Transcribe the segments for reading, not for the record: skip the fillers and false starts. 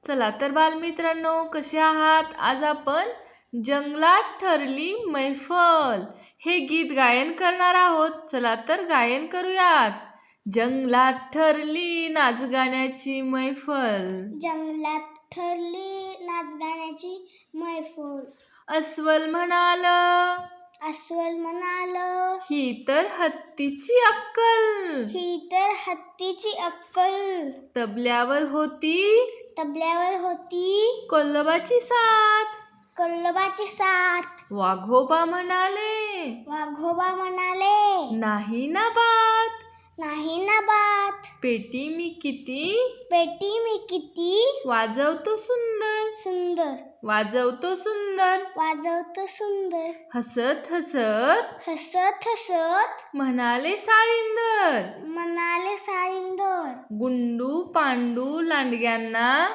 चला तर बालमित्रांनो, कसे आहात? आज आपण जंगलात ठरली मैफल हे गीत गायन करणार आहोत. चला तर गायन करूयात. जंगलात ठरली नाच गाण्याची मैफल, जंगलात ठरली नाच गाण्याची मैफल. अस्वल म्हणाल, अस्वल म्हणाल, ही तर हत्तीची अक्कल. ही तर हत्तीची अक्कल. तबल्यावर होती तबल्यावर होती कोल्हाबाची साथ. कोल्हाबाची साथ. वाघोबा म्हणाले, वाघोबा म्हणाले, नाही ना बात. नाही ना बात. पेटी मी किती पेटी मी किती वाजवतो सुंदर, सुंदर. वाजवतो सुंदर. वाजवतो सुंदर. हसत हसत हसत हसत म्हणाले साळींदर. म्हणाले साळींदर. गुंडू पांडू लांडग्यांना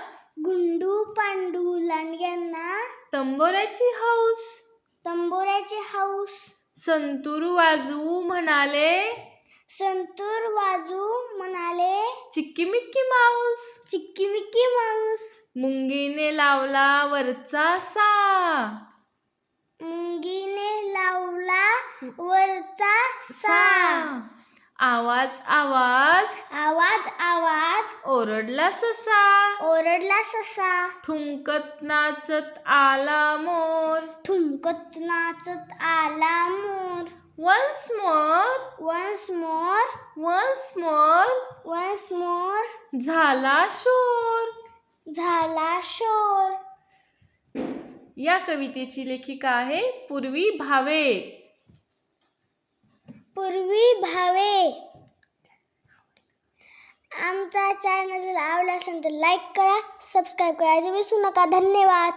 गुंडू पांडू लांडग्यांना तंबोऱ्याची हौस. तंबोऱ्याची हौस. संतूर वाजवू म्हणाले, संतूर वाजू म्हणाले, चिक्कीमिक्की माऊस. चिक्की मिक्की माऊस. मुंगीने लावला वरचा सा. मुंगीने लावला वरचा सा. आवाज आवाज आवाज आवाज ओरडला ससा. ओरडला ससा. ठुमकत नाचत आला मोर. ठुमकत नाचत आला मोर. Once more, once more. Once more. Once more. झाला शोर. झाला शोर. या कवितेची लेखिका आहे पूर्वी भावे. पूर्वी भावे. आमचा चॅनल जर आवडला असेल तर लाईक करा, सबस्क्राईब करायचं विसरू नका. धन्यवाद.